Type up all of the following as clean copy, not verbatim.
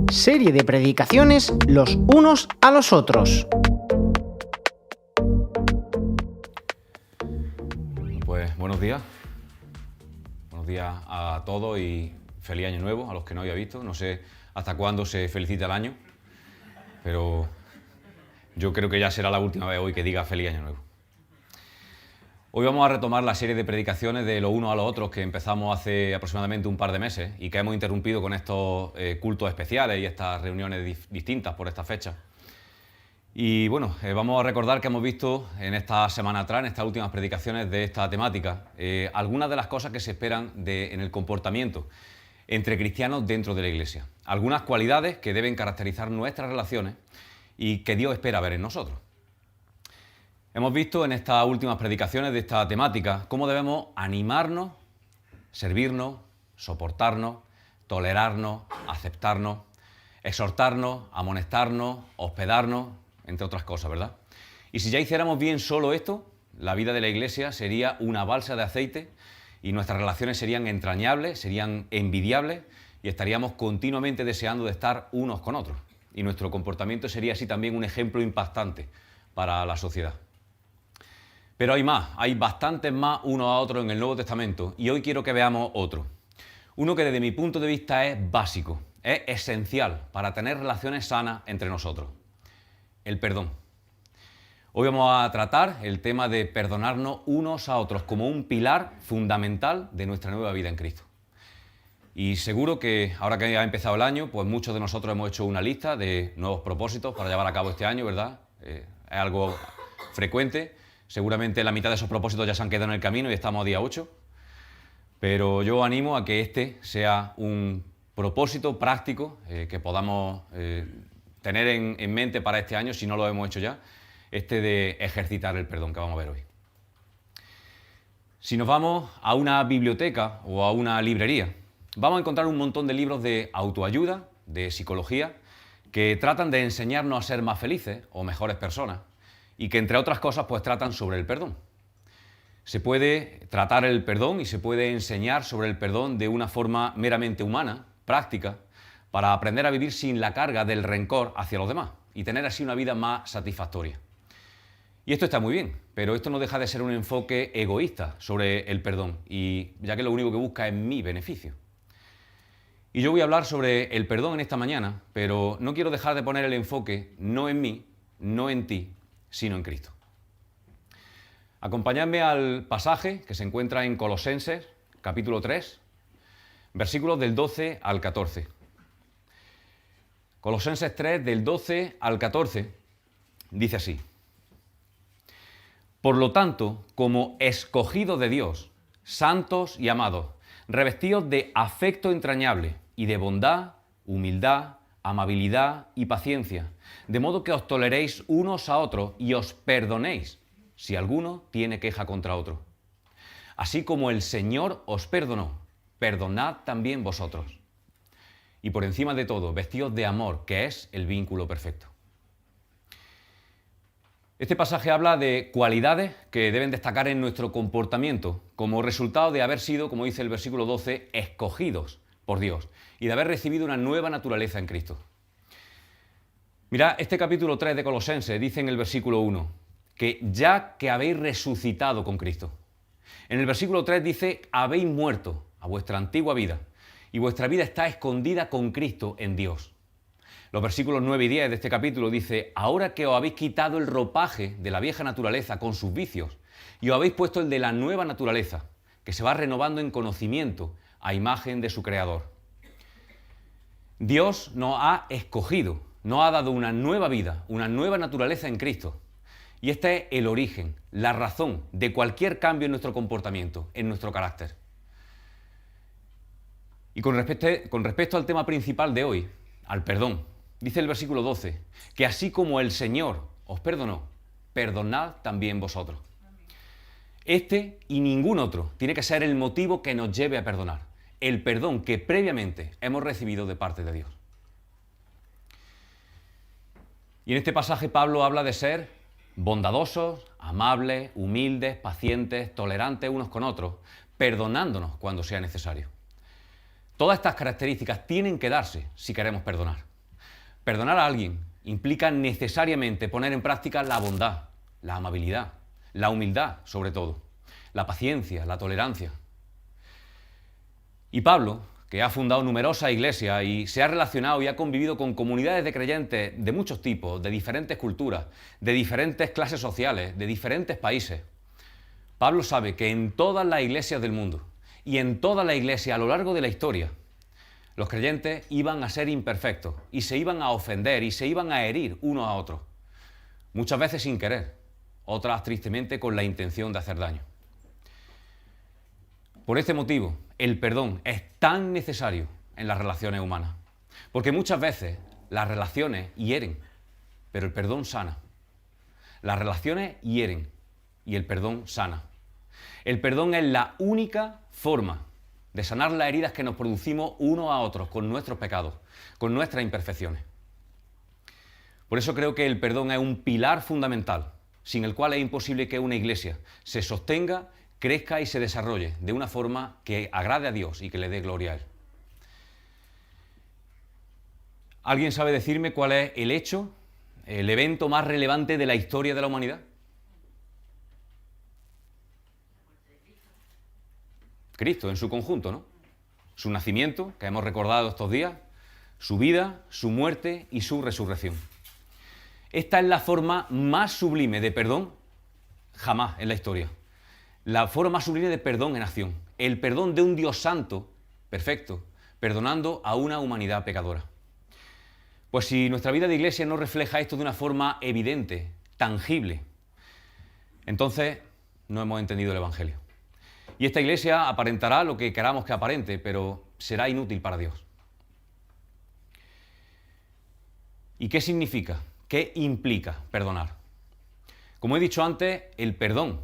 Serie de predicaciones los unos a los otros. Pues buenos días. Buenos días a todos y feliz año nuevo a los que no había visto. No sé hasta cuándo se felicita el año, pero yo creo que ya será la última vez hoy que diga feliz año nuevo. Hoy vamos a retomar la serie de predicaciones de los unos a los otros que empezamos hace aproximadamente un par de meses y que hemos interrumpido con estos cultos especiales y estas reuniones distintas por esta fecha. Y bueno, vamos a recordar que hemos visto en esta semana atrás, en estas últimas predicaciones de esta temática, algunas de las cosas que se esperan en el comportamiento entre cristianos dentro de la Iglesia. Algunas cualidades que deben caracterizar nuestras relaciones y que Dios espera ver en nosotros. Hemos visto en estas últimas predicaciones de esta temática cómo debemos animarnos, servirnos, soportarnos, tolerarnos, aceptarnos, exhortarnos, amonestarnos, hospedarnos, entre otras cosas, ¿verdad? Y si ya hiciéramos bien solo esto, la vida de la Iglesia sería una balsa de aceite y nuestras relaciones serían entrañables, serían envidiables y estaríamos continuamente deseando de estar unos con otros. Y nuestro comportamiento sería así también un ejemplo impactante para la sociedad. Pero hay más, hay bastantes más unos a otros en el Nuevo Testamento y hoy quiero que veamos otro. Uno que desde mi punto de vista es básico, es esencial para tener relaciones sanas entre nosotros. El perdón. Hoy vamos a tratar el tema de perdonarnos unos a otros como un pilar fundamental de nuestra nueva vida en Cristo. Y seguro que ahora que ha empezado el año, pues muchos de nosotros hemos hecho una lista de nuevos propósitos para llevar a cabo este año, ¿verdad? Es algo frecuente. Seguramente la mitad de esos propósitos ya se han quedado en el camino y estamos a día 8. Pero yo animo a que este sea un propósito práctico que podamos tener en mente para este año, si no lo hemos hecho ya, este de ejercitar el perdón que vamos a ver hoy. Si nos vamos a una biblioteca o a una librería, vamos a encontrar un montón de libros de autoayuda, de psicología, que tratan de enseñarnos a ser más felices o mejores personas y que, entre otras cosas, pues tratan sobre el perdón. Se puede tratar el perdón y se puede enseñar sobre el perdón de una forma meramente humana, práctica, para aprender a vivir sin la carga del rencor hacia los demás y tener así una vida más satisfactoria. Y esto está muy bien, pero esto no deja de ser un enfoque egoísta sobre el perdón, y ya que lo único que busca es mi beneficio. Y yo voy a hablar sobre el perdón en esta mañana, pero no quiero dejar de poner el enfoque no en mí, no en ti, sino en Cristo. Acompañadme al pasaje que se encuentra en Colosenses, capítulo 3, versículos del 12 al 14. Colosenses 3, del 12 al 14, dice así: Por lo tanto, como escogidos de Dios, santos y amados, revestidos de afecto entrañable y de bondad, humildad, amabilidad y paciencia, de modo que os toleréis unos a otros y os perdonéis si alguno tiene queja contra otro. Así como el Señor os perdonó, perdonad también vosotros. Y por encima de todo, vestidos de amor, que es el vínculo perfecto. Este pasaje habla de cualidades que deben destacar en nuestro comportamiento como resultado de haber sido, como dice el versículo 12, escogidos por Dios y de haber recibido una nueva naturaleza en Cristo. Mirad, este capítulo 3 de Colosenses dice en el versículo 1 que ya que habéis resucitado con Cristo. En el versículo 3 dice, habéis muerto a vuestra antigua vida y vuestra vida está escondida con Cristo en Dios. Los versículos 9 y 10 de este capítulo dice, ahora que os habéis quitado el ropaje de la vieja naturaleza con sus vicios y os habéis puesto el de la nueva naturaleza, que se va renovando en conocimiento a imagen de su Creador. Dios nos ha escogido, nos ha dado una nueva vida, una nueva naturaleza en Cristo. Y este es el origen, la razón de cualquier cambio en nuestro comportamiento, en nuestro carácter. Y con respecto al tema principal de hoy, al perdón, dice el versículo 12, que así como el Señor os perdonó, perdonad también vosotros. Este y ningún otro tiene que ser el motivo que nos lleve a perdonar, el perdón que previamente hemos recibido de parte de Dios. Y en este pasaje Pablo habla de ser bondadosos, amables, humildes, pacientes, tolerantes unos con otros, perdonándonos cuando sea necesario. Todas estas características tienen que darse si queremos perdonar. Perdonar a alguien implica necesariamente poner en práctica la bondad, la amabilidad, la humildad sobre todo, la paciencia, la tolerancia. Y Pablo, que ha fundado numerosas iglesias y se ha relacionado y ha convivido con comunidades de creyentes de muchos tipos, de diferentes culturas, de diferentes clases sociales, de diferentes países, Pablo sabe que en todas las iglesias del mundo y en todas las iglesias a lo largo de la historia, los creyentes iban a ser imperfectos y se iban a ofender y se iban a herir unos a otros, muchas veces sin querer, otras tristemente con la intención de hacer daño. Por este motivo, el perdón es tan necesario en las relaciones humanas, porque muchas veces las relaciones hieren, pero el perdón sana. Las relaciones hieren y el perdón sana. El perdón es la única forma de sanar las heridas que nos producimos unos a otros con nuestros pecados, con nuestras imperfecciones. Por eso creo que el perdón es un pilar fundamental, sin el cual es imposible que una iglesia se sostenga, crezca y se desarrolle de una forma que agrade a Dios y que le dé gloria a Él. ¿Alguien sabe decirme cuál es el hecho, el evento más relevante de la historia de la humanidad? Cristo en su conjunto, ¿no? Su nacimiento, que hemos recordado estos días, su vida, su muerte y su resurrección. Esta es la forma más sublime de perdón jamás en la historia. La forma más sublime de perdón en acción. El perdón de un Dios santo, perfecto, perdonando a una humanidad pecadora. Pues si nuestra vida de iglesia no refleja esto de una forma evidente, tangible, entonces no hemos entendido el Evangelio. Y esta iglesia aparentará lo que queramos que aparente, pero será inútil para Dios. ¿Y qué significa? ¿Qué implica perdonar? Como he dicho antes, el perdón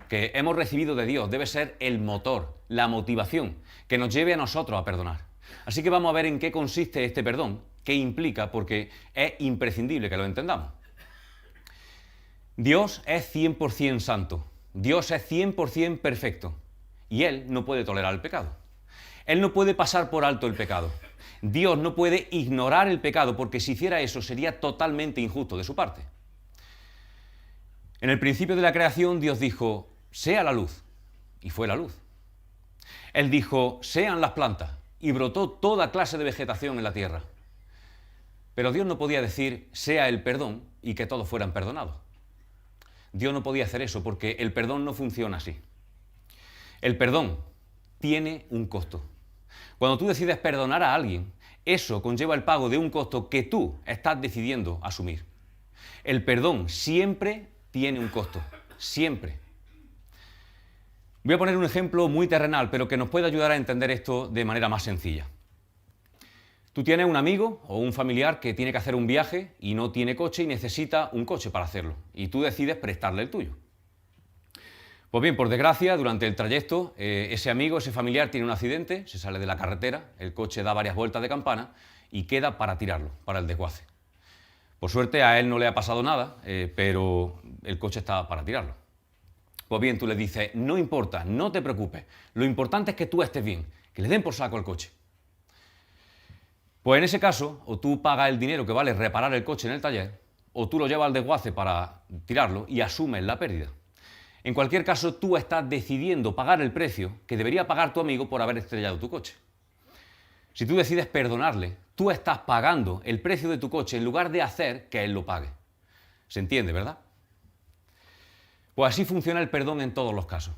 que hemos recibido de Dios debe ser el motor, la motivación que nos lleve a nosotros a perdonar. Así que vamos a ver en qué consiste este perdón, qué implica, porque es imprescindible que lo entendamos. Dios es 100% santo, Dios es 100% perfecto y Él no puede tolerar el pecado. Él no puede pasar por alto el pecado. Dios no puede ignorar el pecado porque si hiciera eso sería totalmente injusto de su parte. En el principio de la creación Dios dijo, sea la luz, y fue la luz. Él dijo, sean las plantas, y brotó toda clase de vegetación en la tierra. Pero Dios no podía decir, sea el perdón, y que todos fueran perdonados. Dios no podía hacer eso porque el perdón no funciona así. El perdón tiene un costo. Cuando tú decides perdonar a alguien, eso conlleva el pago de un costo que tú estás decidiendo asumir. El perdón siempre tiene un costo, siempre. Voy a poner un ejemplo muy terrenal, pero que nos puede ayudar a entender esto de manera más sencilla. Tú tienes un amigo o un familiar que tiene que hacer un viaje y no tiene coche y necesita un coche para hacerlo, y tú decides prestarle el tuyo. Pues bien, por desgracia, durante el trayecto, ese amigo, ese familiar tiene un accidente, se sale de la carretera, el coche da varias vueltas de campana y queda para tirarlo, para el desguace. Por suerte a él no le ha pasado nada, pero el coche está para tirarlo. Pues bien, tú le dices, no importa, no te preocupes, lo importante es que tú estés bien, que le den por saco el coche. Pues en ese caso, o tú pagas el dinero que vale reparar el coche en el taller, o tú lo llevas al desguace para tirarlo y asumes la pérdida. En cualquier caso, tú estás decidiendo pagar el precio que debería pagar tu amigo por haber estrellado tu coche. Si tú decides perdonarle, tú estás pagando el precio de tu coche en lugar de hacer que él lo pague. ¿Se entiende, verdad? Pues así funciona el perdón en todos los casos.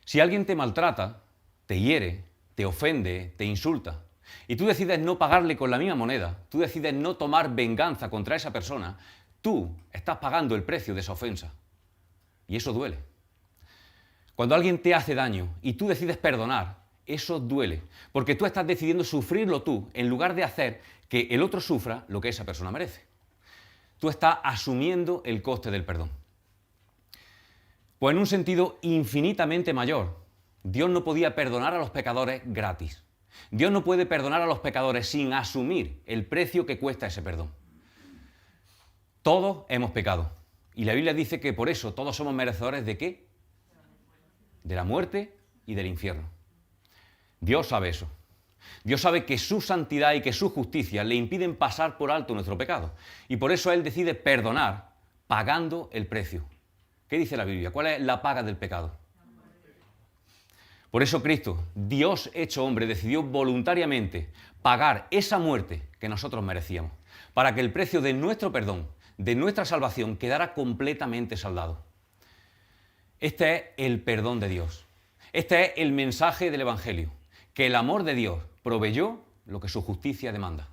Si alguien te maltrata, te hiere, te ofende, te insulta, y tú decides no pagarle con la misma moneda, tú decides no tomar venganza contra esa persona, tú estás pagando el precio de esa ofensa. Y eso duele. Cuando alguien te hace daño y tú decides perdonar, eso duele, porque tú estás decidiendo sufrirlo tú en lugar de hacer que el otro sufra lo que esa persona merece. Tú estás asumiendo el coste del perdón. Pues en un sentido infinitamente mayor, Dios no podía perdonar a los pecadores gratis. Dios no puede perdonar a los pecadores sin asumir el precio que cuesta ese perdón. Todos hemos pecado. Y la Biblia dice que por eso todos somos merecedores ¿de qué? De la muerte y del infierno. Dios sabe eso. Dios sabe que su santidad y que su justicia le impiden pasar por alto nuestro pecado. Y por eso Él decide perdonar pagando el precio. ¿Qué dice la Biblia? ¿Cuál es la paga del pecado? Por eso Cristo, Dios hecho hombre, decidió voluntariamente pagar esa muerte que nosotros merecíamos, para que el precio de nuestro perdón, de nuestra salvación, quedara completamente saldado. Este es el perdón de Dios. Este es el mensaje del Evangelio, que el amor de Dios proveyó lo que su justicia demanda.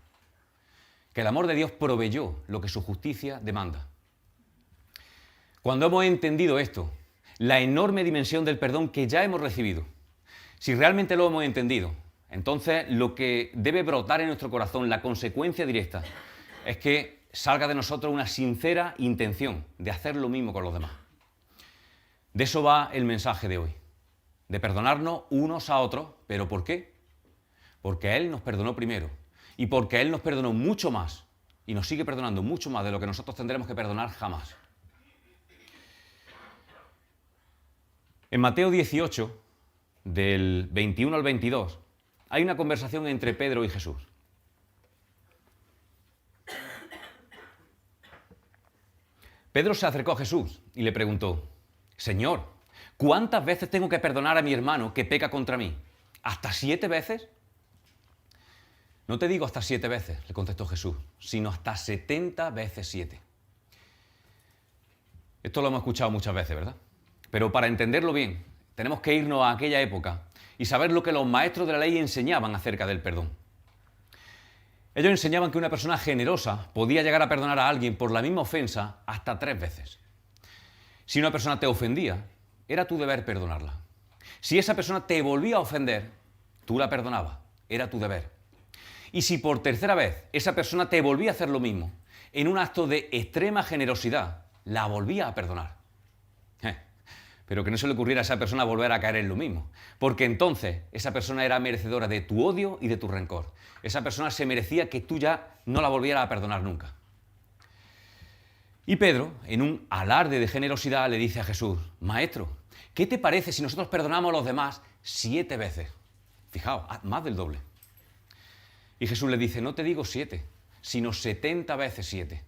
Que el amor de Dios proveyó lo que su justicia demanda. Cuando hemos entendido esto, la enorme dimensión del perdón que ya hemos recibido, si realmente lo hemos entendido, entonces lo que debe brotar en nuestro corazón, la consecuencia directa, es que salga de nosotros una sincera intención de hacer lo mismo con los demás. De eso va el mensaje de hoy, de perdonarnos unos a otros. ¿Pero por qué? Porque Él nos perdonó primero y porque Él nos perdonó mucho más y nos sigue perdonando mucho más de lo que nosotros tendremos que perdonar jamás. En Mateo 18, del 21 al 22, hay una conversación entre Pedro y Jesús. Pedro se acercó a Jesús y le preguntó: Señor, ¿cuántas veces tengo que perdonar a mi hermano que peca contra mí? ¿Hasta 7 veces? No te digo hasta 7 veces, le contestó Jesús, sino hasta 70 veces 7. Esto lo hemos escuchado muchas veces, ¿verdad? Pero para entenderlo bien, tenemos que irnos a aquella época y saber lo que los maestros de la ley enseñaban acerca del perdón. Ellos enseñaban que una persona generosa podía llegar a perdonar a alguien por la misma ofensa hasta 3 veces. Si una persona te ofendía, era tu deber perdonarla. Si esa persona te volvía a ofender, tú la perdonabas, era tu deber. Y si por 3ª vez esa persona te volvía a hacer lo mismo, en un acto de extrema generosidad, la volvía a perdonar. Pero que no se le ocurriera a esa persona volver a caer en lo mismo, porque entonces esa persona era merecedora de tu odio y de tu rencor. Esa persona se merecía que tú ya no la volvieras a perdonar nunca. Y Pedro, en un alarde de generosidad, le dice a Jesús: Maestro, ¿qué te parece si nosotros perdonamos a los demás 7 veces? Fijaos, más del doble. Y Jesús le dice: no te digo 7, sino 70 veces 7.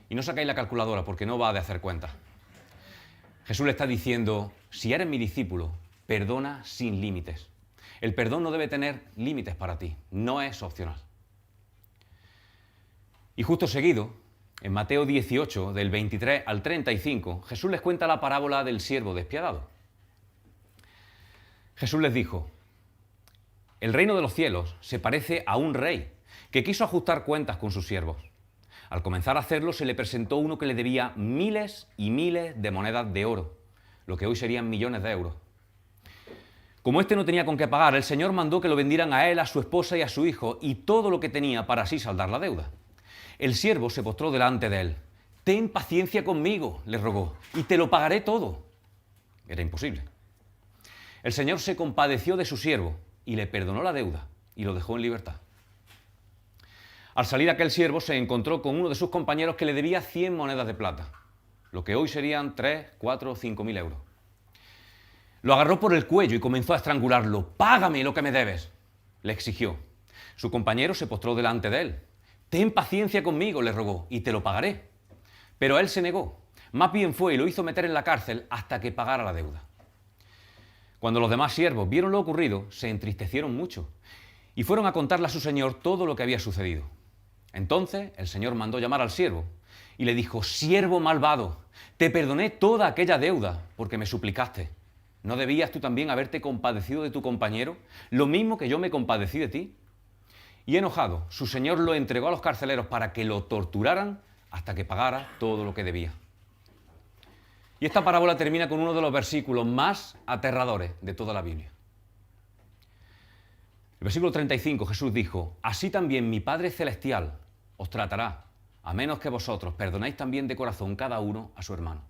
Y no sacáis la calculadora porque no va de hacer cuentas. Jesús le está diciendo: si eres mi discípulo, perdona sin límites. El perdón no debe tener límites para ti, no es opcional. Y justo seguido, en Mateo 18, del 23 al 35, Jesús les cuenta la parábola del siervo despiadado. Jesús les dijo: el reino de los cielos se parece a un rey que quiso ajustar cuentas con sus siervos. Al comenzar a hacerlo, se le presentó uno que le debía miles y miles de monedas de oro, lo que hoy serían millones de euros. Como éste no tenía con qué pagar, el Señor mandó que lo vendieran a él, a su esposa y a su hijo, y todo lo que tenía para así saldar la deuda. El siervo se postró delante de él. «Ten paciencia conmigo», le rogó, «y te lo pagaré todo». Era imposible. El Señor se compadeció de su siervo y le perdonó la deuda y lo dejó en libertad. Al salir aquel siervo se encontró con uno de sus compañeros que le debía 100 monedas de plata, lo que hoy serían 3, 4 o 5.000 euros. Lo agarró por el cuello y comenzó a estrangularlo. «Págame lo que me debes», le exigió. Su compañero se postró delante de él. «Ten paciencia conmigo», le rogó, «y te lo pagaré». Pero él se negó. Más bien fue y lo hizo meter en la cárcel hasta que pagara la deuda. Cuando los demás siervos vieron lo ocurrido, se entristecieron mucho y fueron a contarle a su señor todo lo que había sucedido. Entonces el Señor mandó llamar al siervo y le dijo: «Siervo malvado, te perdoné toda aquella deuda porque me suplicaste. ¿No debías tú también haberte compadecido de tu compañero, lo mismo que yo me compadecí de ti?» Y enojado, su señor lo entregó a los carceleros para que lo torturaran hasta que pagara todo lo que debía. Y esta parábola termina con uno de los versículos más aterradores de toda la Biblia. El versículo 35, Jesús dijo: «Así también mi Padre Celestial os tratará, a menos que vosotros perdonéis también de corazón cada uno a su hermano».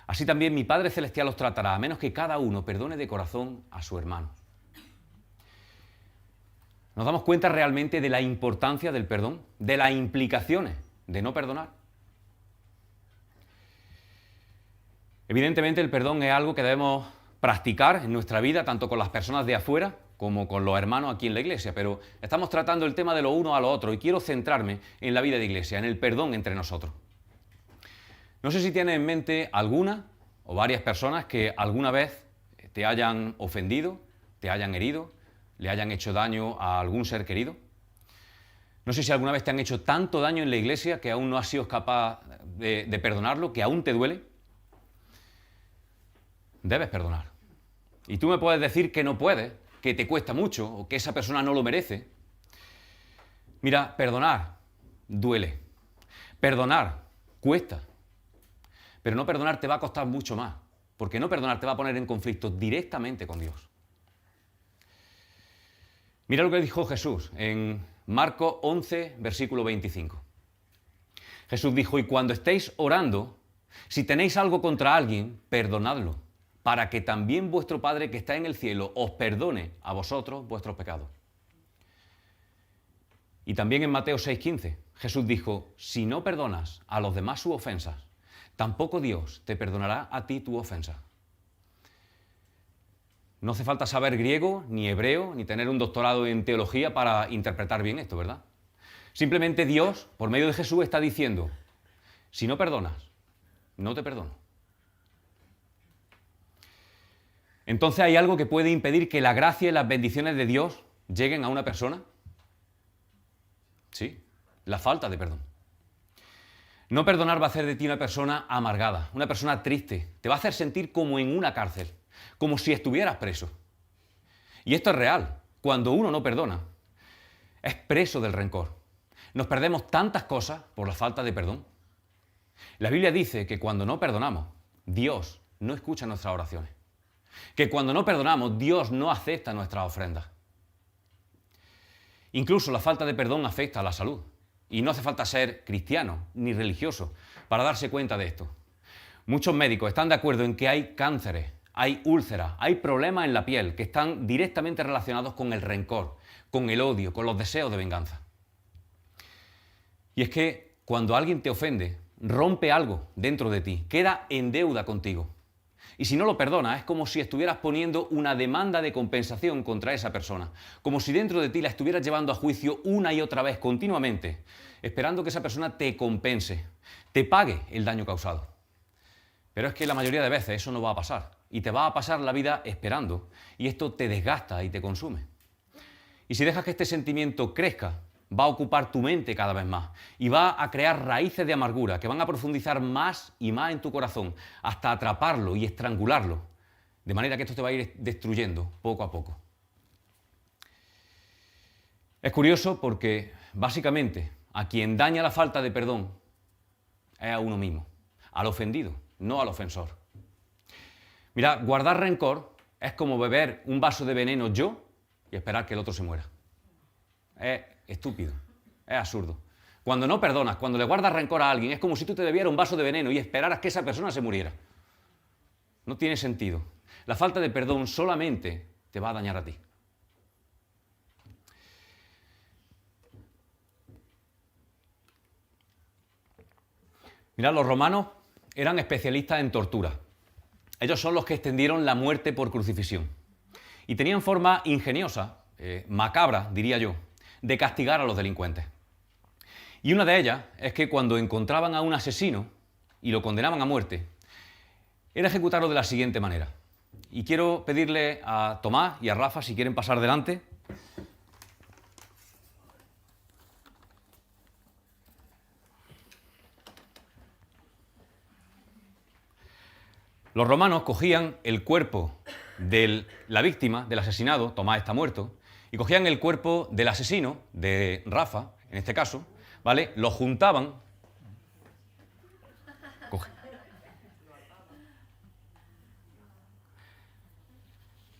Así también mi Padre Celestial os tratará, a menos que cada uno perdone de corazón a su hermano. ¿Nos damos cuenta realmente de la importancia del perdón? ¿De las implicaciones de no perdonar? Evidentemente el perdón es algo que debemos practicar en nuestra vida, tanto con las personas de afuera como con los hermanos aquí en la iglesia, pero estamos tratando el tema de lo uno a lo otro y quiero centrarme en la vida de iglesia, en el perdón entre nosotros. No sé si tienes en mente alguna o varias personas que alguna vez te hayan ofendido, te hayan herido, le hayan hecho daño a algún ser querido. No sé si alguna vez te han hecho tanto daño en la iglesia que aún no has sido capaz de perdonarlo, que aún te duele. Debes perdonar. Y tú me puedes decir que no puedes, que te cuesta mucho o que esa persona no lo merece. Mira, perdonar duele. Perdonar cuesta. Pero no perdonar te va a costar mucho más, porque no perdonar te va a poner en conflicto directamente con Dios. Mira lo que dijo Jesús en Marcos 11, versículo 25. Jesús dijo, y cuando estéis orando, si tenéis algo contra alguien, perdonadlo, para que también vuestro Padre que está en el cielo os perdone a vosotros vuestros pecados. Y también en Mateo 6:15, Jesús dijo, si no perdonas a los demás sus ofensas, tampoco Dios te perdonará a ti tu ofensa. No hace falta saber griego, ni hebreo, ni tener un doctorado en teología para interpretar bien esto, ¿verdad? Simplemente Dios, por medio de Jesús, está diciendo, si no perdonas, no te perdono. Entonces, ¿hay algo que puede impedir que la gracia y las bendiciones de Dios lleguen a una persona? Sí, la falta de perdón. No perdonar va a hacer de ti una persona amargada, una persona triste. Te va a hacer sentir como en una cárcel, como si estuvieras preso. Y esto es real. Cuando uno no perdona, es preso del rencor. Nos perdemos tantas cosas por la falta de perdón. La Biblia dice que cuando no perdonamos, Dios no escucha nuestras oraciones. Que cuando no perdonamos, Dios no acepta nuestras ofrendas. Incluso la falta de perdón afecta a la salud. Y no hace falta ser cristiano ni religioso para darse cuenta de esto. Muchos médicos están de acuerdo en que hay cánceres, hay úlceras, hay problemas en la piel que están directamente relacionados con el rencor, con el odio, con los deseos de venganza. Y es que cuando alguien te ofende, rompe algo dentro de ti, queda en deuda contigo. Y si no lo perdonas, es como si estuvieras poniendo una demanda de compensación contra esa persona, como si dentro de ti la estuvieras llevando a juicio una y otra vez, continuamente, esperando que esa persona te compense, te pague el daño causado. Pero es que la mayoría de veces eso no va a pasar, y te va a pasar la vida esperando, y esto te desgasta y te consume. Y si dejas que este sentimiento crezca, va a ocupar tu mente cada vez más y va a crear raíces de amargura que van a profundizar más y más en tu corazón hasta atraparlo y estrangularlo, de manera que esto te va a ir destruyendo poco a poco. Es curioso porque, básicamente, a quien daña la falta de perdón es a uno mismo, al ofendido, no al ofensor. Mira, guardar rencor es como beber un vaso de veneno yo y esperar que el otro se muera. Es estúpido, es absurdo. Cuando no perdonas, cuando le guardas rencor a alguien, es como si tú te bebieras un vaso de veneno y esperaras que esa persona se muriera. No tiene sentido. La falta de perdón solamente te va a dañar a ti. Mirad, los romanos eran especialistas en tortura. Ellos son los que extendieron la muerte por crucifixión. Y tenían forma ingeniosa, macabra, diría yo, de castigar a los delincuentes. Y una de ellas es que cuando encontraban a un asesino y lo condenaban a muerte, era ejecutarlo de la siguiente manera. Y quiero pedirle a Tomás y a Rafa si quieren pasar delante. Los romanos cogían el cuerpo de la víctima, del asesinado, Tomás está muerto, y cogían el cuerpo del asesino, de Rafa, en este caso, ¿vale? Lo juntaban.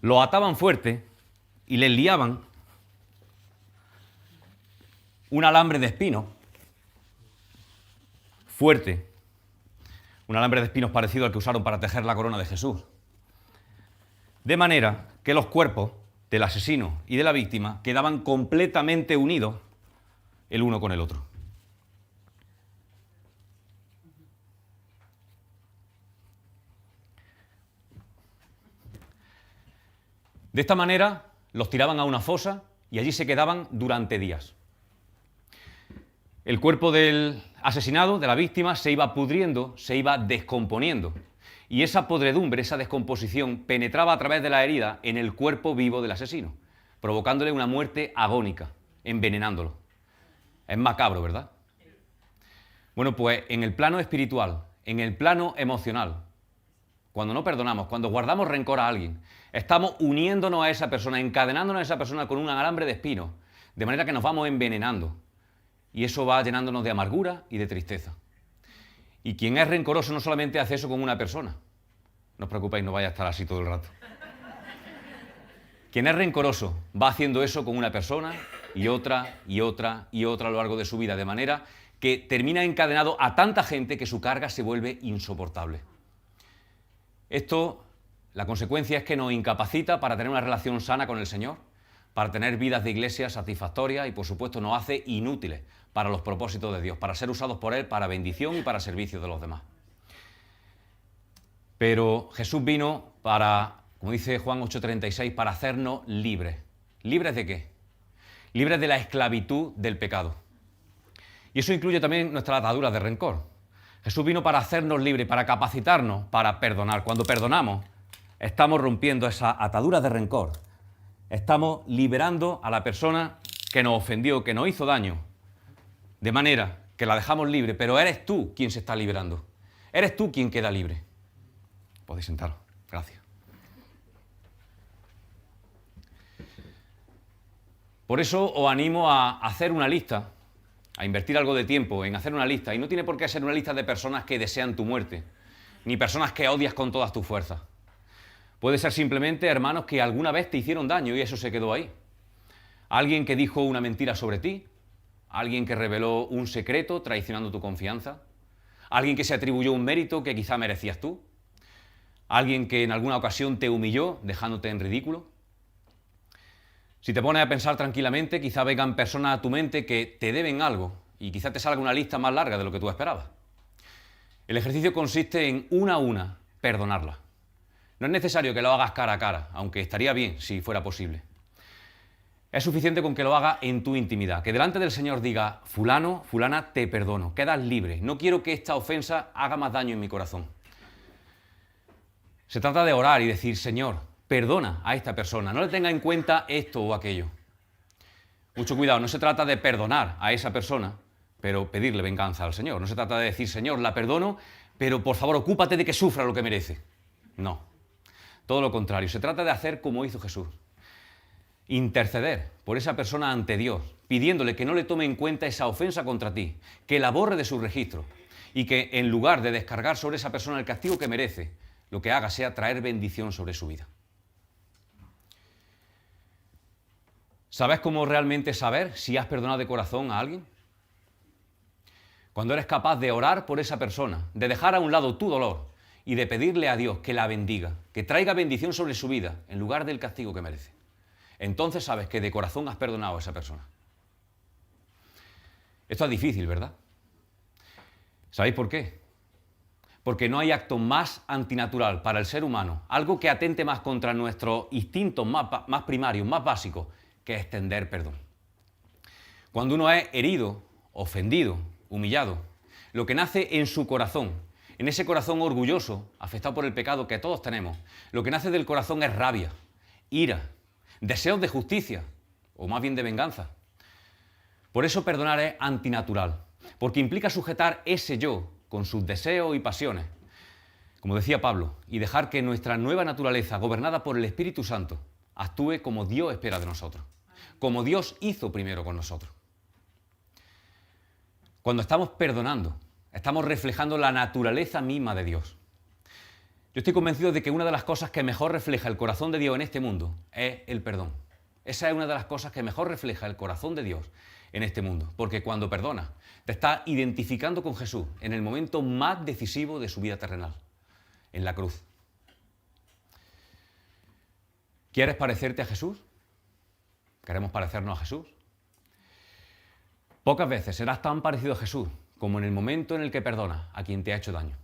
Lo ataban fuerte y les liaban un alambre de espino fuerte, un alambre de espinos parecido al que usaron para tejer la corona de Jesús. De manera que los cuerpos del asesino y de la víctima quedaban completamente unidos el uno con el otro. De esta manera, los tiraban a una fosa y allí se quedaban durante días. El cuerpo del asesinado, de la víctima, se iba pudriendo, se iba descomponiendo. Y esa podredumbre, esa descomposición, penetraba a través de la herida en el cuerpo vivo del asesino, provocándole una muerte agónica, envenenándolo. Es macabro, ¿verdad? Bueno, pues en el plano espiritual, en el plano emocional, cuando no perdonamos, cuando guardamos rencor a alguien, estamos uniéndonos a esa persona, encadenándonos a esa persona con un alambre de espinos, de manera que nos vamos envenenando. Y eso va llenándonos de amargura y de tristeza. Y quien es rencoroso no solamente hace eso con una persona. No os preocupéis, no vaya a estar así todo el rato. Quien es rencoroso va haciendo eso con una persona y otra y otra y otra a lo largo de su vida, de manera que termina encadenado a tanta gente que su carga se vuelve insoportable. Esto, la consecuencia es que nos incapacita para tener una relación sana con el Señor, para tener vidas de iglesia satisfactorias y, por supuesto, nos hace inútiles para los propósitos de Dios, para ser usados por Él para bendición y para servicio de los demás. Pero Jesús vino para, como dice Juan 8:36, para hacernos libres. ¿Libres de qué? Libres de la esclavitud del pecado. Y eso incluye también nuestras ataduras de rencor. Jesús vino para hacernos libres, para capacitarnos, para perdonar. Cuando perdonamos, estamos rompiendo esa atadura de rencor. Estamos liberando a la persona que nos ofendió, que nos hizo daño, de manera que la dejamos libre, pero eres tú quien se está liberando. Eres tú quien queda libre. Podéis sentaros. Gracias. Por eso os animo a hacer una lista, a invertir algo de tiempo en hacer una lista. Y no tiene por qué ser una lista de personas que desean tu muerte, ni personas que odias con todas tus fuerzas. Puede ser simplemente hermanos que alguna vez te hicieron daño y eso se quedó ahí. Alguien que dijo una mentira sobre ti, alguien que reveló un secreto traicionando tu confianza, alguien que se atribuyó un mérito que quizá merecías tú, alguien que en alguna ocasión te humilló dejándote en ridículo. Si te pones a pensar tranquilamente, quizá vengan personas a tu mente que te deben algo y quizá te salga una lista más larga de lo que tú esperabas. El ejercicio consiste en una a una perdonarla. No es necesario que lo hagas cara a cara, aunque estaría bien si fuera posible. Es suficiente con que lo hagas en tu intimidad, que delante del Señor diga, fulano, fulana, te perdono, quedas libre, no quiero que esta ofensa haga más daño en mi corazón. Se trata de orar y decir, Señor, perdona a esta persona, no le tenga en cuenta esto o aquello. Mucho cuidado, no se trata de perdonar a esa persona, pero pedirle venganza al Señor. No se trata de decir, Señor, la perdono, pero por favor ocúpate de que sufra lo que merece. No, todo lo contrario, se trata de hacer como hizo Jesús. Interceder por esa persona ante Dios, pidiéndole que no le tome en cuenta esa ofensa contra ti, que la borre de su registro y que en lugar de descargar sobre esa persona el castigo que merece, lo que haga sea traer bendición sobre su vida. ¿Sabes cómo realmente saber si has perdonado de corazón a alguien? Cuando eres capaz de orar por esa persona, de dejar a un lado tu dolor y de pedirle a Dios que la bendiga, que traiga bendición sobre su vida en lugar del castigo que merece. Entonces sabes que de corazón has perdonado a esa persona. Esto es difícil, ¿verdad? ¿Sabéis por qué? Porque no hay acto más antinatural para el ser humano, algo que atente más contra nuestros instintos más primarios, más básicos, que extender perdón. Cuando uno es herido, ofendido, humillado, lo que nace en su corazón, en ese corazón orgulloso, afectado por el pecado que todos tenemos, lo que nace del corazón es rabia, ira, deseos de justicia, o más bien de venganza. Por eso perdonar es antinatural, porque implica sujetar ese yo con sus deseos y pasiones, como decía Pablo, y dejar que nuestra nueva naturaleza, gobernada por el Espíritu Santo, actúe como Dios espera de nosotros, como Dios hizo primero con nosotros. Cuando estamos perdonando, estamos reflejando la naturaleza misma de Dios. Yo estoy convencido de que una de las cosas que mejor refleja el corazón de Dios en este mundo es el perdón. Esa es una de las cosas que mejor refleja el corazón de Dios en este mundo, porque cuando perdonas, te estás identificando con Jesús en el momento más decisivo de su vida terrenal, en la cruz. ¿Quieres parecerte a Jesús? ¿Queremos parecernos a Jesús? Pocas veces serás tan parecido a Jesús como en el momento en el que perdonas a quien te ha hecho daño.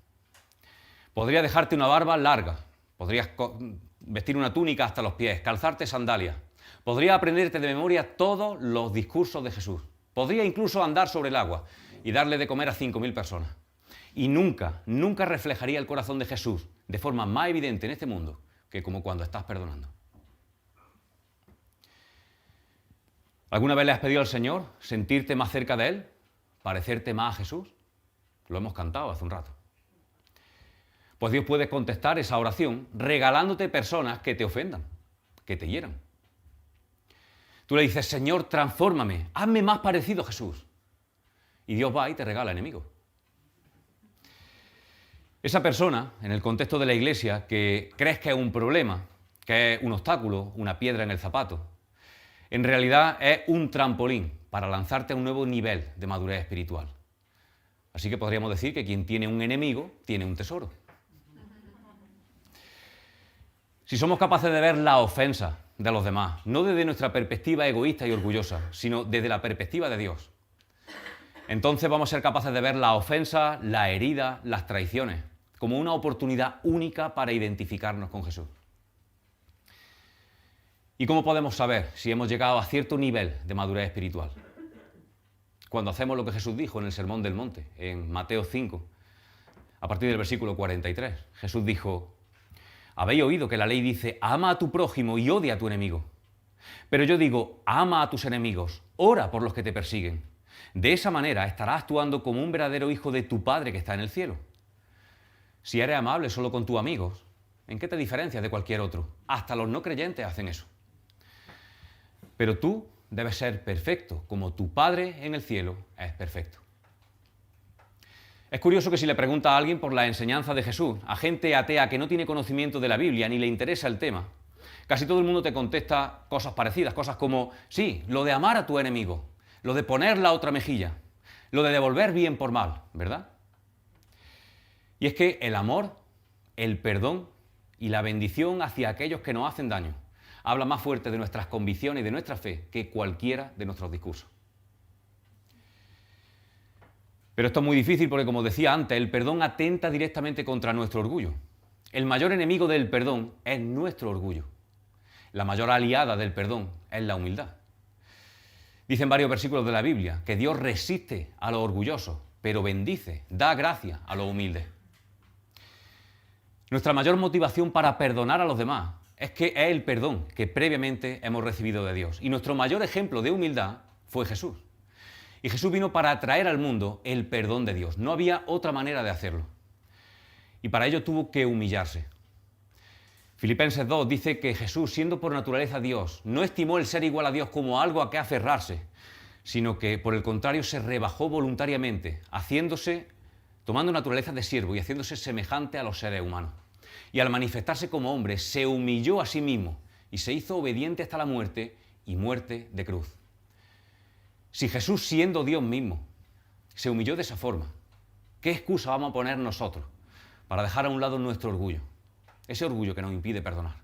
Podrías dejarte una barba larga, podrías vestir una túnica hasta los pies, calzarte sandalias, Podría aprenderte de memoria todos los discursos de Jesús. Podría incluso andar sobre el agua y darle de comer a 5.000 personas. Y nunca, nunca reflejaría el corazón de Jesús de forma más evidente en este mundo que como cuando estás perdonando. ¿Alguna vez le has pedido al Señor sentirte más cerca de Él? ¿Parecerte más a Jesús? Lo hemos cantado hace un rato. Pues Dios puede contestar esa oración regalándote personas que te ofendan, que te hieran. Tú le dices, Señor, transfórmame, hazme más parecido a Jesús. Y Dios va y te regala enemigos. Esa persona, en el contexto de la iglesia, que crees que es un problema, que es un obstáculo, una piedra en el zapato, en realidad es un trampolín para lanzarte a un nuevo nivel de madurez espiritual. Así que podríamos decir que quien tiene un enemigo, tiene un tesoro. Si somos capaces de ver la ofensa de los demás, no desde nuestra perspectiva egoísta y orgullosa, sino desde la perspectiva de Dios, entonces vamos a ser capaces de ver la ofensa, la herida, las traiciones, como una oportunidad única para identificarnos con Jesús. ¿Y cómo podemos saber si hemos llegado a cierto nivel de madurez espiritual? Cuando hacemos lo que Jesús dijo en el Sermón del Monte, en Mateo 5, a partir del versículo 43. Jesús dijo, habéis oído que la ley dice, ama a tu prójimo y odia a tu enemigo. Pero yo digo, ama a tus enemigos, ora por los que te persiguen. De esa manera estarás actuando como un verdadero hijo de tu Padre que está en el cielo. Si eres amable solo con tus amigos, ¿en qué te diferencias de cualquier otro? Hasta los no creyentes hacen eso. Pero tú debes ser perfecto, como tu Padre en el cielo es perfecto. Es curioso que si le pregunta a alguien por la enseñanza de Jesús, a gente atea que no tiene conocimiento de la Biblia ni le interesa el tema, casi todo el mundo te contesta cosas parecidas, cosas como, sí, lo de amar a tu enemigo, lo de poner la otra mejilla, lo de devolver bien por mal, ¿verdad? Y es que el amor, el perdón y la bendición hacia aquellos que nos hacen daño habla más fuerte de nuestras convicciones y de nuestra fe que cualquiera de nuestros discursos. Pero esto es muy difícil porque, como decía antes, el perdón atenta directamente contra nuestro orgullo. El mayor enemigo del perdón es nuestro orgullo. La mayor aliada del perdón es la humildad. Dicen varios versículos de la Biblia que Dios resiste a los orgullosos, pero bendice, da gracia a los humildes. Nuestra mayor motivación para perdonar a los demás es que es el perdón que previamente hemos recibido de Dios. Y nuestro mayor ejemplo de humildad fue Jesús. Y Jesús vino para traer al mundo el perdón de Dios. No había otra manera de hacerlo. Y para ello tuvo que humillarse. Filipenses 2 dice que Jesús, siendo por naturaleza Dios, no estimó el ser igual a Dios como algo a que aferrarse, sino que por el contrario se rebajó voluntariamente, tomando naturaleza de siervo y haciéndose semejante a los seres humanos. Y al manifestarse como hombre, se humilló a sí mismo y se hizo obediente hasta la muerte y muerte de cruz. Si Jesús, siendo Dios mismo, se humilló de esa forma, ¿qué excusa vamos a poner nosotros para dejar a un lado nuestro orgullo? Ese orgullo que nos impide perdonar.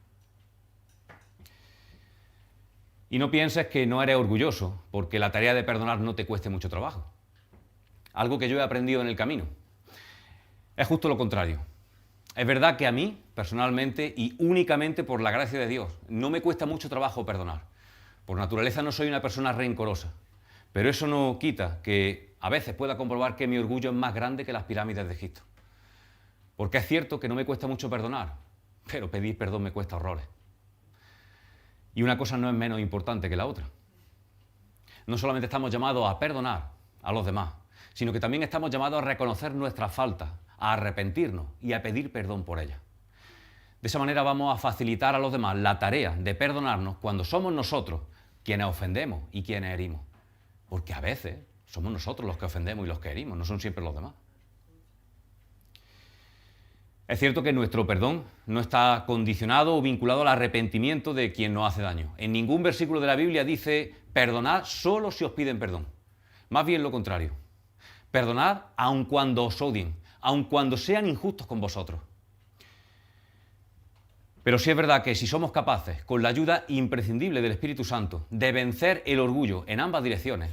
Y no pienses que no eres orgulloso porque la tarea de perdonar no te cueste mucho trabajo. Algo que yo he aprendido en el camino. Es justo lo contrario. Es verdad que a mí, personalmente y únicamente por la gracia de Dios, no me cuesta mucho trabajo perdonar. Por naturaleza no soy una persona rencorosa. Pero eso no quita que a veces pueda comprobar que mi orgullo es más grande que las pirámides de Egipto. Porque es cierto que no me cuesta mucho perdonar, pero pedir perdón me cuesta horrores. Y una cosa no es menos importante que la otra. No solamente estamos llamados a perdonar a los demás, sino que también estamos llamados a reconocer nuestras faltas, a arrepentirnos y a pedir perdón por ellas. De esa manera vamos a facilitar a los demás la tarea de perdonarnos cuando somos nosotros quienes ofendemos y quienes herimos. Porque a veces somos nosotros los que ofendemos y los que herimos, no son siempre los demás. Es cierto que nuestro perdón no está condicionado o vinculado al arrepentimiento de quien nos hace daño. En ningún versículo de la Biblia dice, perdonad solo si os piden perdón. Más bien lo contrario. Perdonad aun cuando os odien, aun cuando sean injustos con vosotros. Pero sí es verdad que si somos capaces, con la ayuda imprescindible del Espíritu Santo, de vencer el orgullo en ambas direcciones,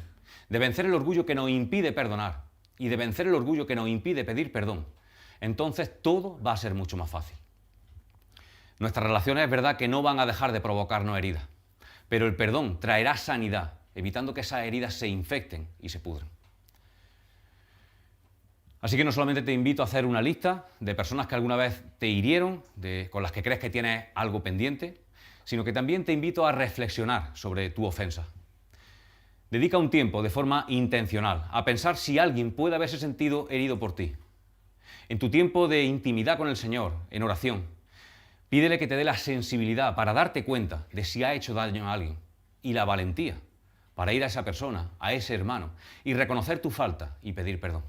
de vencer el orgullo que nos impide perdonar y de vencer el orgullo que nos impide pedir perdón, entonces todo va a ser mucho más fácil. Nuestras relaciones es verdad que no van a dejar de provocarnos heridas, pero el perdón traerá sanidad, evitando que esas heridas se infecten y se pudran. Así que no solamente te invito a hacer una lista de personas que alguna vez te hirieron, con las que crees que tienes algo pendiente, sino que también te invito a reflexionar sobre tu ofensa. Dedica un tiempo de forma intencional a pensar si alguien puede haberse sentido herido por ti. En tu tiempo de intimidad con el Señor, en oración, pídele que te dé la sensibilidad para darte cuenta de si ha hecho daño a alguien y la valentía para ir a esa persona, a ese hermano, y reconocer tu falta y pedir perdón.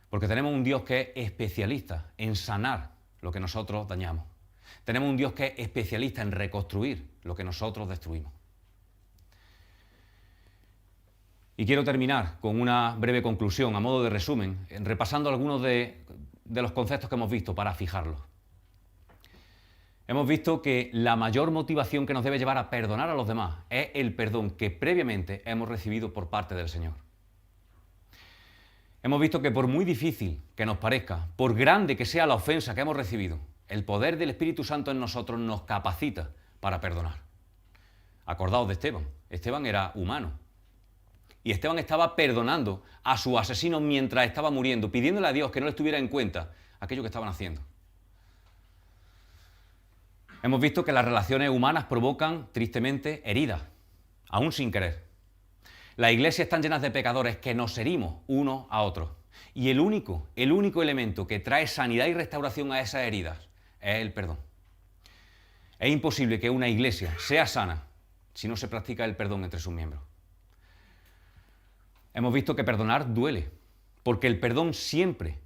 Porque tenemos un Dios que es especialista en sanar lo que nosotros dañamos. Tenemos un Dios que es especialista en reconstruir lo que nosotros destruimos. Y quiero terminar con una breve conclusión, a modo de resumen, repasando algunos de los conceptos que hemos visto para fijarlos. Hemos visto que la mayor motivación que nos debe llevar a perdonar a los demás es el perdón que previamente hemos recibido por parte del Señor. Hemos visto que por muy difícil que nos parezca, por grande que sea la ofensa que hemos recibido, el poder del Espíritu Santo en nosotros nos capacita para perdonar. Acordaos de Esteban. Esteban era humano. Y Esteban estaba perdonando a su asesino mientras estaba muriendo, pidiéndole a Dios que no le estuviera en cuenta aquello que estaban haciendo. Hemos visto que las relaciones humanas provocan, tristemente, heridas, aún sin querer. Las iglesias están llenas de pecadores que nos herimos unos a otros. Y el único elemento que trae sanidad y restauración a esas heridas es el perdón. Es imposible que una iglesia sea sana si no se practica el perdón entre sus miembros. Hemos visto que perdonar duele, porque el perdón siempre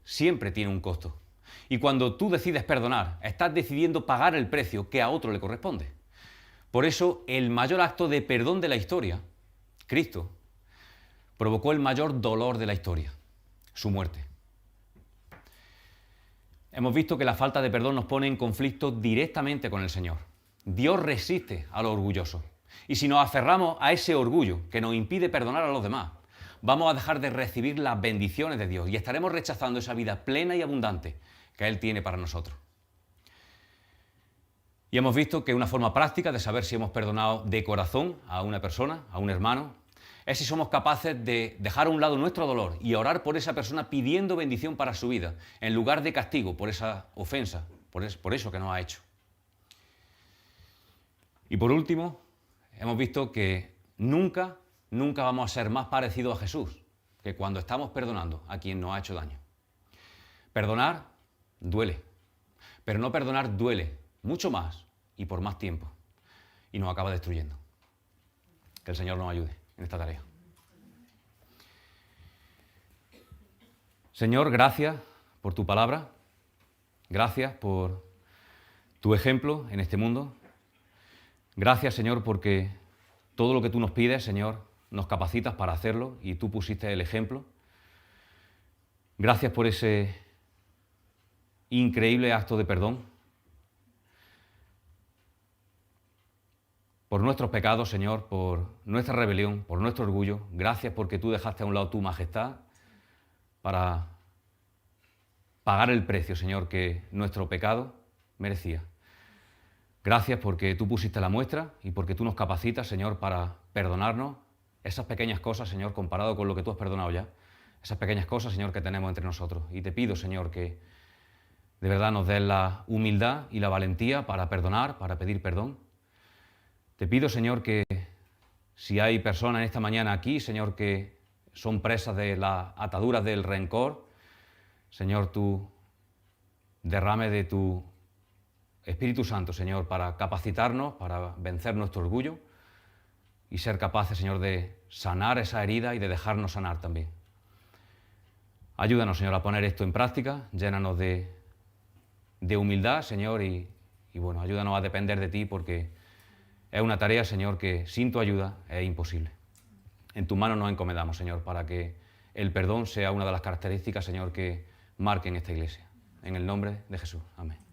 tiene un costo. Y cuando tú decides perdonar, estás decidiendo pagar el precio que a otro le corresponde. Por eso, el mayor acto de perdón de la historia, Cristo, provocó el mayor dolor de la historia, su muerte. Hemos visto que la falta de perdón nos pone en conflicto directamente con el Señor. Dios resiste a los orgullosos. Y si nos aferramos a ese orgullo que nos impide perdonar a los demás, vamos a dejar de recibir las bendiciones de Dios y estaremos rechazando esa vida plena y abundante que Él tiene para nosotros. Y hemos visto que una forma práctica de saber si hemos perdonado de corazón a una persona, a un hermano, es si somos capaces de dejar a un lado nuestro dolor y orar por esa persona pidiendo bendición para su vida, en lugar de castigo por esa ofensa, por eso que nos ha hecho. Y por último, hemos visto que nunca vamos a ser más parecidos a Jesús que cuando estamos perdonando a quien nos ha hecho daño. Perdonar duele, pero no perdonar duele mucho más y por más tiempo y nos acaba destruyendo. Que el Señor nos ayude en esta tarea. Señor, gracias por tu palabra, gracias por tu ejemplo en este mundo. Gracias, Señor, porque todo lo que tú nos pides, Señor, nos capacitas para hacerlo y tú pusiste el ejemplo. Gracias por ese increíble acto de perdón, por nuestros pecados, Señor, por nuestra rebelión, por nuestro orgullo. Gracias porque tú dejaste a un lado tu majestad para pagar el precio, Señor, que nuestro pecado merecía. Gracias porque tú pusiste la muestra y porque tú nos capacitas, Señor, para perdonarnos esas pequeñas cosas, Señor, comparado con lo que tú has perdonado ya. Esas pequeñas cosas, Señor, que tenemos entre nosotros. Y te pido, Señor, que de verdad nos des la humildad y la valentía para perdonar, para pedir perdón. Te pido, Señor, que si hay personas en esta mañana aquí, Señor, que son presas de las ataduras del rencor, Señor, tú derrame de tu Espíritu Santo, Señor, para capacitarnos, para vencer nuestro orgullo y ser capaces, Señor, de sanar esa herida y de dejarnos sanar también. Ayúdanos, Señor, a poner esto en práctica, llénanos de humildad, Señor, y bueno, ayúdanos a depender de ti porque es una tarea, Señor, que sin tu ayuda es imposible. En tus manos nos encomendamos, Señor, para que el perdón sea una de las características, Señor, que marquen esta iglesia. En el nombre de Jesús. Amén.